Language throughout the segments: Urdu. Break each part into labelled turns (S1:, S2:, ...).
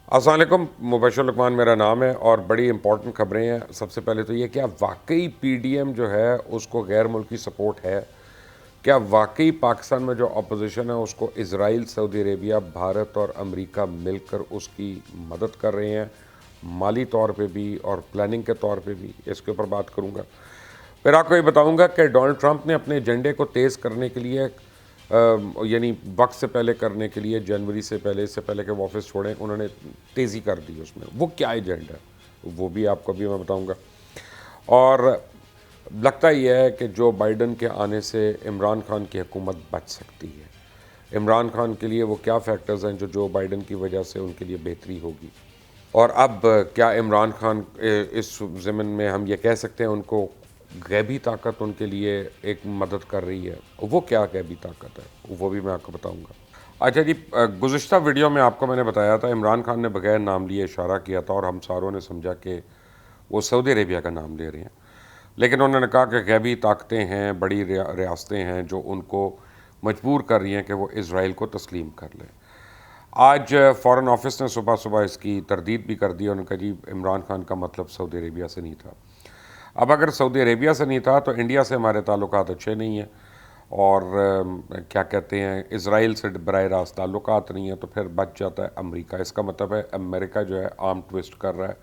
S1: السلام علیکم، مبشر لقمان میرا نام ہے اور بڑی امپورٹنٹ خبریں ہیں۔ سب سے پہلے تو یہ کیا واقعی پی ڈی ایم جو ہے اس کو غیر ملکی سپورٹ ہے؟ کیا واقعی پاکستان میں جو اپوزیشن ہے اس کو اسرائیل، سعودی عربیہ، بھارت اور امریکہ مل کر اس کی مدد کر رہے ہیں، مالی طور پہ بھی اور پلاننگ کے طور پہ بھی؟ اس کے اوپر بات کروں گا۔ پھر آپ کو یہ بتاؤں گا کہ ڈونلڈ ٹرمپ نے اپنے ایجنڈے کو تیز کرنے کے لیے یعنی وقت سے پہلے کرنے کے لیے، جنوری سے پہلے، اس سے پہلے کہ وہ آفس چھوڑیں، انہوں نے تیزی کر دی اس میں۔ وہ کیا ایجنڈا ہے وہ بھی آپ کو بھی میں بتاؤں گا۔ اور لگتا یہ ہے کہ جو بائیڈن کے آنے سے عمران خان کی حکومت بچ سکتی ہے۔ عمران خان کے لیے وہ کیا فیکٹرز ہیں جو بائیڈن کی وجہ سے ان کے لیے بہتری ہوگی؟ اور اب کیا عمران خان اس ضمن میں ہم یہ کہہ سکتے ہیں ان کو غیبی طاقت ان کے لیے ایک مدد کر رہی ہے؟ وہ کیا غیبی طاقت ہے وہ بھی میں آپ کو بتاؤں گا۔ اچھا جی، گزشتہ ویڈیو میں آپ کو میں نے بتایا تھا عمران خان نے بغیر نام لیے اشارہ کیا تھا اور ہم ساروں نے سمجھا کہ وہ سعودی عربیہ کا نام لے رہے ہیں، لیکن انہوں نے کہا کہ غیبی طاقتیں ہیں، بڑی ریاستیں ہیں جو ان کو مجبور کر رہی ہیں کہ وہ اسرائیل کو تسلیم کر لیں۔ آج فارن آفس نے صبح اس کی تردید بھی کر دی، انہوں نے کہا جی عمران خان کا مطلب سعودی عربیہ سے نہیں تھا۔ اب اگر سعودی عربیہ سے نہیں تھا تو انڈیا سے ہمارے تعلقات اچھے نہیں ہیں، اور کیا کہتے ہیں اسرائیل سے براہ راست تعلقات نہیں ہیں، تو پھر بچ جاتا ہے امریکہ۔ اس کا مطلب ہے امریکہ جو ہے آرم ٹویسٹ کر رہا ہے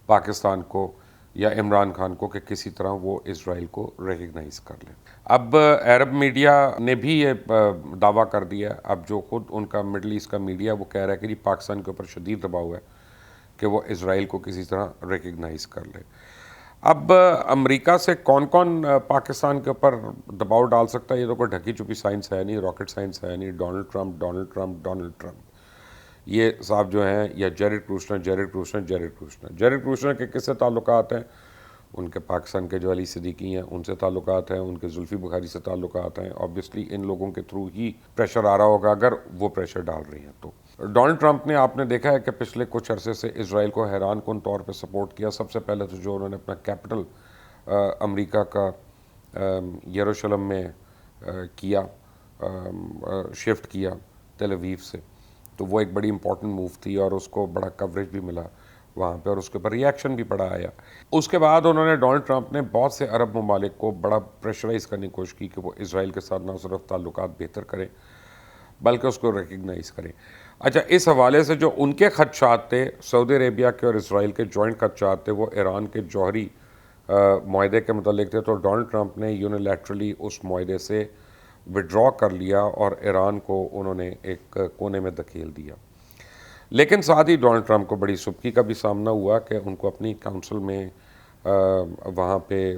S1: پاکستان کو یا عمران خان کو کہ کسی طرح وہ اسرائیل کو ریکگنائز کر لیں۔ اب عرب میڈیا نے بھی یہ دعویٰ کر دیا ہے، اب جو خود ان کا مڈل ایسٹ کا میڈیا وہ کہہ رہا ہے کہ جی پاکستان کے اوپر شدید دباؤ ہے کہ وہ اسرائیل کو کسی طرح ریکگنائز کر لے۔ اب امریکہ سے کون کون پاکستان کے اوپر دباؤ ڈال سکتا ہے؟ یہ تو کوئی ڈھکی چھپی سائنس ہے نہیں، راکٹ سائنس ہے نہیں۔ ڈونلڈ ٹرمپ یہ صاحب جو ہیں، یا جیرڈ کوشنر کے کس سے تعلقات ہیں؟ ان کے پاکستان کے جو علی صدیقی ہیں ان سے تعلقات ہیں، ان کے زلفی بخاری سے تعلقات ہیں۔ آبویسلی ان لوگوں کے تھرو ہی پریشر آ رہا ہوگا اگر وہ پریشر ڈال رہی ہیں تو۔ ڈونلڈ ٹرمپ نے، آپ نے دیکھا ہے کہ پچھلے کچھ عرصے سے اسرائیل کو حیران کن طور پہ سپورٹ کیا۔ سب سے پہلے تو جو انہوں نے اپنا کیپٹل امریکہ کا یروشلم میں کیا، شفٹ کیا تل اویو سے، تو وہ ایک بڑی امپورٹنٹ موو تھی اور اس کو بڑا کوریج بھی ملا وہاں پہ اور اس کے اوپر ریاکشن بھی بڑا آیا۔ اس کے بعد انہوں نے ڈونلڈ ٹرمپ نے بہت سے عرب ممالک کو بڑا پریشرائز کرنے کی کوشش کی کہ وہ اسرائیل کے ساتھ نہ صرف تعلقات بہتر کریں بلکہ اس کو ریکگنائز کریں۔ اچھا، اس حوالے سے جو ان کے خدشات تھے، سعودی عربیہ کے اور اسرائیل کے جوائنٹ خدشات تھے، وہ ایران کے جوہری معاہدے کے متعلق تھے، تو ڈونلڈ ٹرمپ نے یونیلیٹرلی اس معاہدے سے وڈرا کر لیا اور ایران کو انہوں نے ایک کونے میں دھکیل دیا۔ لیکن ساتھ ہی ڈونلڈ ٹرمپ کو بڑی سبکی کا بھی سامنا ہوا کہ ان کو اپنی کونسل میں وہاں پہ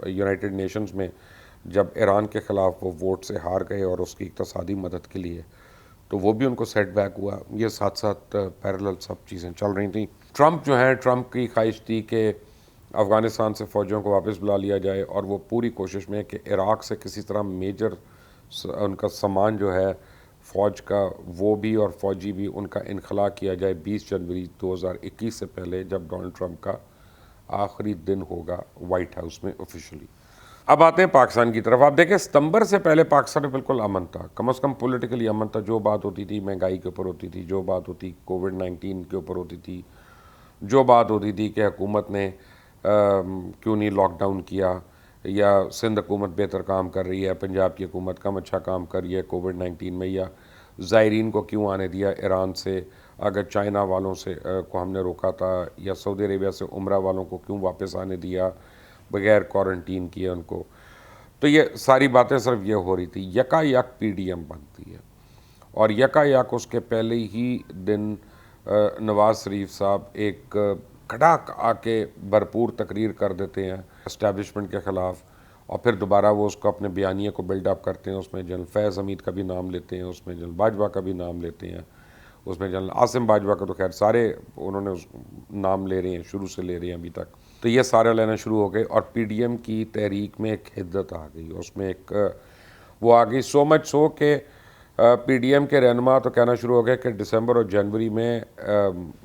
S1: یونائٹڈ نیشنز میں جب ایران کے خلاف وہ ووٹ سے ہار گئے اور اس کی اقتصادی مدد کے لیے، تو وہ بھی ان کو سیٹ بیک ہوا۔ یہ ساتھ ساتھ پیرلل سب چیزیں چل رہی تھیں۔ ٹرمپ جو ہیں، ٹرمپ کی خواہش تھی کہ افغانستان سے فوجیوں کو واپس بلا لیا جائے، اور وہ پوری کوشش میں کہ عراق سے کسی طرح میجر ان کا سامان جو ہے فوج کا وہ بھی اور فوجی بھی ان کا انخلا کیا جائے 20 جنوری 2021 سے پہلے، جب ڈونلڈ ٹرمپ کا آخری دن ہوگا وائٹ ہاؤس میں آفیشلی۔ اب آتے ہیں پاکستان کی طرف۔ آپ دیکھیں ستمبر سے پہلے پاکستان میں بالکل امن تھا، کم از کم پولیٹیکلی امن تھا۔ جو بات ہوتی تھی مہنگائی کے اوپر ہوتی تھی، جو بات ہوتی کووڈ-19 کے اوپر ہوتی تھی، جو بات ہوتی تھی کہ حکومت نے کیوں نہیں لاک ڈاؤن کیا، یا سندھ حکومت بہتر کام کر رہی ہے، پنجاب کی حکومت کم اچھا کام کر رہی ہے کووڈ-19 میں، یا زائرین کو کیوں آنے دیا ایران سے اگر چائنا والوں سے کو ہم نے روکا تھا، یا سعودی عربیہ سے عمرہ والوں کو کیوں واپس آنے دیا بغیر کوارنٹین کیے ان کو۔ تو یہ ساری باتیں صرف یہ ہو رہی تھی۔ یکا یک پی ڈی ایم بنتی ہے، اور یکا یک اس کے پہلے ہی دن نواز شریف صاحب ایک کھڑاک آ کے بھرپور تقریر کر دیتے ہیں اسٹیبلشمنٹ کے خلاف، اور پھر دوبارہ وہ اس کو اپنے بیانیے کو بلڈ اپ کرتے ہیں۔ اس میں جنرل فیض حمید کا بھی نام لیتے ہیں، اس میں جنرل باجوہ کا بھی نام لیتے ہیں، اس میں جنرل عاصم باجوہ کا تو خیر سارے انہوں نے نام لے رہے ہیں، شروع سے لے رہے ہیں ابھی تک۔ تو یہ سارے لینا شروع ہو گئے، اور پی ڈی ایم کی تحریک میں ایک حدت آ گئی، اس میں ایک وہ آ گئی، سو مچ سو کہ پی ڈی ایم کے رہنما تو کہنا شروع ہو گئے کہ دسمبر اور جنوری میں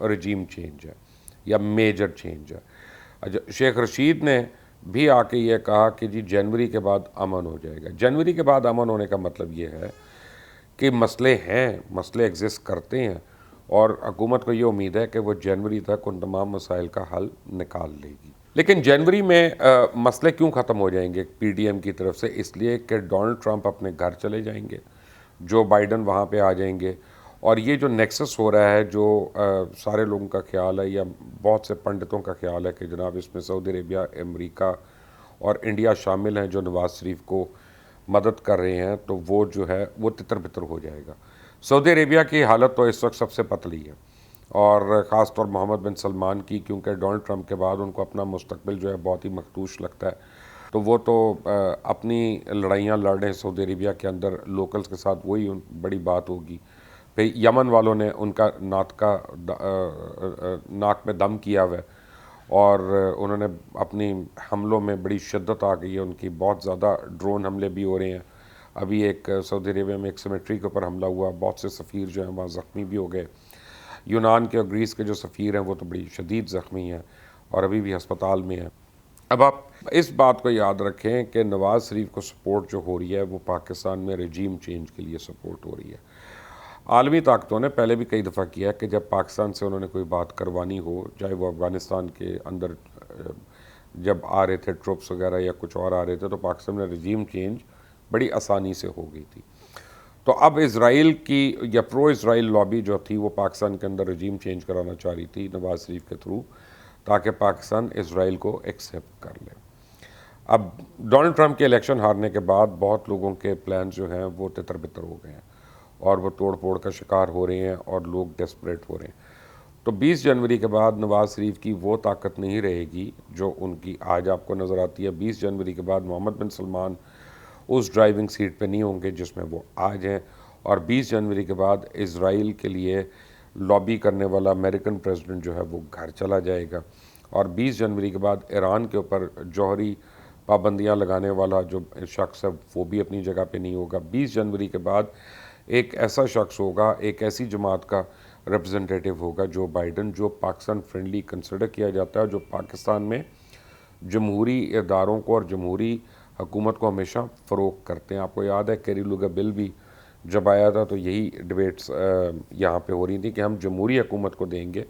S1: رجیم چینج ہے یا میجر چینج ہے۔ شیخ رشید نے بھی آ کے یہ کہا کہ جی جنوری کے بعد امن ہو جائے گا۔ جنوری کے بعد امن ہونے کا مطلب یہ ہے کہ مسئلے ہیں، مسئلے ایگزسٹ کرتے ہیں، اور حکومت کو یہ امید ہے کہ وہ جنوری تک ان تمام مسائل کا حل نکال لے گی. لیکن جنوری میں مسئلے کیوں ختم ہو جائیں گے پی ڈی ایم کی طرف سے؟ اس لیے کہ ڈونلڈ ٹرمپ اپنے گھر چلے جائیں گے, جو بائیڈن وہاں پہ آ جائیں گے, اور یہ جو نیکسس ہو رہا ہے, جو سارے لوگوں کا خیال ہے یا بہت سے پنڈتوں کا خیال ہے کہ جناب اس میں سعودی عربیہ, امریکہ اور انڈیا شامل ہیں جو نواز شریف کو مدد کر رہے ہیں, تو وہ جو ہے وہ تتر بتر ہو جائے گا. سعودی عربیہ کی حالت تو اس وقت سب سے پتلی ہے, اور خاص طور محمد بن سلمان کی, کیونکہ ڈونلڈ ٹرمپ کے بعد ان کو اپنا مستقبل جو ہے بہت ہی مخدوش لگتا ہے, تو وہ تو اپنی لڑائیاں لڑ رہے ہیں سعودی عربیہ کے اندر لوکلز کے ساتھ, وہی بڑی بات ہوگی. پھر یمن والوں نے ان کا ناک میں دم کیا ہوا ہے, اور انہوں نے اپنی حملوں میں بڑی شدت آ گئی ہے ان کی, بہت زیادہ ڈرون حملے بھی ہو رہے ہیں. ابھی ایک سعودی عربیہ میں ایک سیمیٹری کے اوپر حملہ ہوا, بہت سے سفیر جو ہیں وہاں زخمی بھی ہو گئے. یونان کے اور گریس کے جو سفیر ہیں وہ تو بڑی شدید زخمی ہیں اور ابھی بھی ہسپتال میں ہیں. اب آپ اس بات کو یاد رکھیں کہ نواز شریف کو سپورٹ جو ہو رہی ہے وہ پاکستان میں رجیم چینج کے لیے سپورٹ ہو رہی ہے. عالمی طاقتوں نے پہلے بھی کئی دفعہ کیا کہ جب پاکستان سے انہوں نے کوئی بات کروانی ہو, چاہے وہ افغانستان کے اندر جب آ رہے تھے ٹروپس وغیرہ یا کچھ اور آ رہے تھے, تو پاکستان میں رجیم چینج بڑی آسانی سے ہو گئی تھی. تو اب اسرائیل کی یا پرو اسرائیل لابی جو تھی وہ پاکستان کے اندر رجیم چینج کرانا چاہ رہی تھی نواز شریف کے تھرو, تاکہ پاکستان اسرائیل کو ایکسیپٹ کر لے. اب ڈونلڈ ٹرمپ کے الیکشن ہارنے کے بعد بہت لوگوں کے پلانز جو ہیں وہ تتر بتر ہو گئے ہیں, اور وہ توڑ پھوڑ کا شکار ہو رہے ہیں, اور لوگ ڈیسپریٹ ہو رہے ہیں. تو 20 جنوری کے بعد نواز شریف کی وہ طاقت نہیں رہے گی جو ان کی آج آپ کو نظر آتی ہے. 20 جنوری کے بعد محمد بن سلمان اس ڈرائیونگ سیٹ پہ نہیں ہوں گے جس میں وہ آج ہیں, اور 20 جنوری کے بعد اسرائیل کے لیے لابی کرنے والا امریکن پریزیڈنٹ جو ہے وہ گھر چلا جائے گا, اور 20 جنوری کے بعد ایران کے اوپر جوہری پابندیاں لگانے والا جو شخص ہے وہ بھی اپنی جگہ پہ نہیں ہوگا. 20 جنوری کے بعد ایک ایسا شخص ہوگا, ایک ایسی جماعت کا ریپرزنٹیٹیو ہوگا جو بائیڈن, جو پاکستان فرینڈلی کنسیڈر کیا جاتا ہے, جو پاکستان میں جمہوری اداروں کو اور جمہوری حکومت کو ہمیشہ فروغ کرتے ہیں. آپ کو یاد ہے کیری لوگا بل بھی جب آیا تھا تو یہی ڈیبیٹس یہاں پہ ہو رہی تھی کہ ہم جمہوری حکومت کو دیں گے,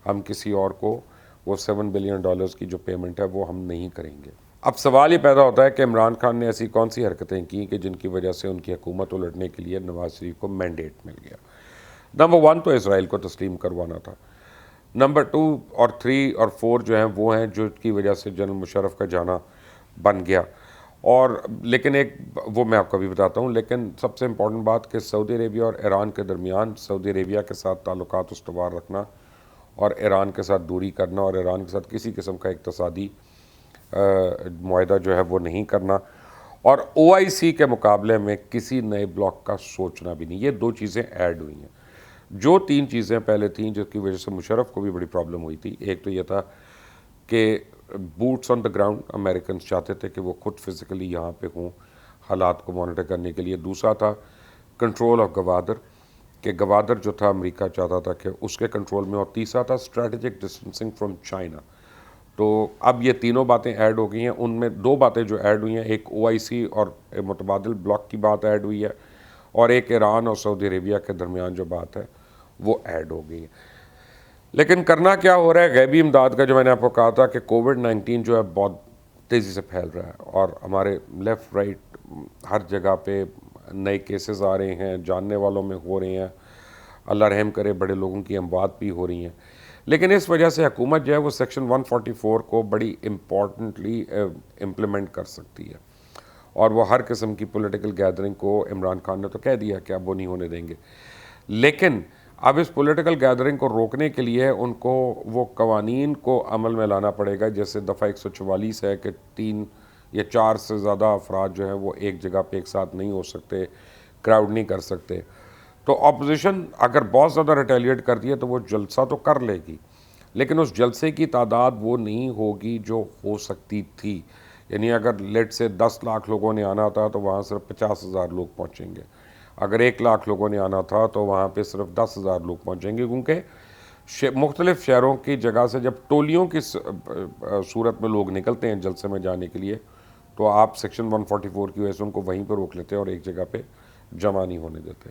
S1: ہم کسی اور کو وہ $7 بلین کی جو پیمنٹ ہے وہ ہم نہیں کریں گے. اب سوال یہ پیدا ہوتا ہے کہ عمران خان نے ایسی کون سی حرکتیں کی کہ جن کی وجہ سے ان کی حکومت الٹنے کے لیے نواز شریف کو مینڈیٹ مل گیا. نمبر 1 تو اسرائیل کو تسلیم کروانا تھا. نمبر 2 اور 3 اور 4 جو ہیں وہ ہیں جو کی وجہ سے جنرل مشرف کا جانا بن گیا. اور لیکن ایک وہ میں آپ کو بھی بتاتا ہوں, لیکن سب سے امپورٹنٹ بات کہ سعودی عربیہ اور ایران کے درمیان سعودی عربیہ کے ساتھ تعلقات استوار رکھنا, اور ایران کے ساتھ دوری کرنا, اور ایران کے ساتھ کسی قسم کا اقتصادی معاہدہ جو ہے وہ نہیں کرنا, اور OIC کے مقابلے میں کسی نئے بلاک کا سوچنا بھی نہیں. یہ 2 چیزیں ایڈ ہوئی ہیں. جو 3 چیزیں پہلے تھیں جس کی وجہ سے مشرف کو بھی بڑی پرابلم ہوئی تھی, ایک تو یہ تھا کہ boots on the ground Americans چاہتے تھے کہ وہ خود فزیکلی یہاں پہ ہوں حالات کو مانیٹر کرنے کے لیے. دوسرا تھا کنٹرول آف گوادر, کہ گوادر جو تھا امریکہ چاہتا تھا کہ اس کے کنٹرول میں, اور تیسرا تھا اسٹریٹجک ڈسٹینسنگ فرام چائنا. تو اب یہ تینوں باتیں ایڈ ہو گئی ہیں. ان میں 2 باتیں جو ایڈ ہوئی ہیں, ایک OIC اور متبادل بلاک کی بات ایڈ ہوئی ہے, اور ایک ایران اور سعودی عربیہ کے درمیان جو بات ہے وہ ایڈ ہو گئی ہے. لیکن کرنا کیا ہو رہا ہے؟ غیبی امداد کا جو میں نے آپ کو کہا تھا کہ کووڈ-19 جو ہے بہت تیزی سے پھیل رہا ہے, اور ہمارے لیفٹ رائٹ ہر جگہ پہ نئے کیسز آ رہے ہیں, جاننے والوں میں ہو رہے ہیں, اللہ رحم کرے بڑے لوگوں کی اموات بھی ہو رہی ہیں. لیکن اس وجہ سے حکومت جو ہے وہ سیکشن 144 کو بڑی امپورٹنٹلی امپلیمنٹ کر سکتی ہے, اور وہ ہر قسم کی پولیٹیکل گیدرنگ کو عمران خان نے تو کہہ دیا کہ اب وہ نہیں ہونے دیں گے. لیکن اب اس پولیٹیکل گیدرنگ کو روکنے کے لیے ان کو وہ قوانین کو عمل میں لانا پڑے گا, جیسے دفعہ 144 ہے کہ 3 یا 4 سے زیادہ افراد جو ہیں وہ ایک جگہ پہ ایک ساتھ نہیں ہو سکتے, کراؤڈ نہیں کر سکتے. تو اپوزیشن اگر بہت زیادہ ریٹیلیٹ کر دیا تو وہ جلسہ تو کر لے گی, لیکن اس جلسے کی تعداد وہ نہیں ہوگی جو ہو سکتی تھی. یعنی اگر لیٹ سے 10 لاکھ لوگوں نے آنا تھا تو وہاں صرف 50,000 لوگ پہنچیں گے. اگر 1 لاکھ لوگوں نے آنا تھا تو وہاں پہ صرف 10,000 لوگ پہنچیں گے, کیونکہ مختلف شہروں کی جگہ سے جب ٹولیوں کی صورت میں لوگ نکلتے ہیں جلسے میں جانے کے لیے, تو آپ سیکشن 144 کی وجہ سے ان کو وہیں پہ روک لیتے ہیں اور ایک جگہ پہ جمع نہیں ہونے دیتے.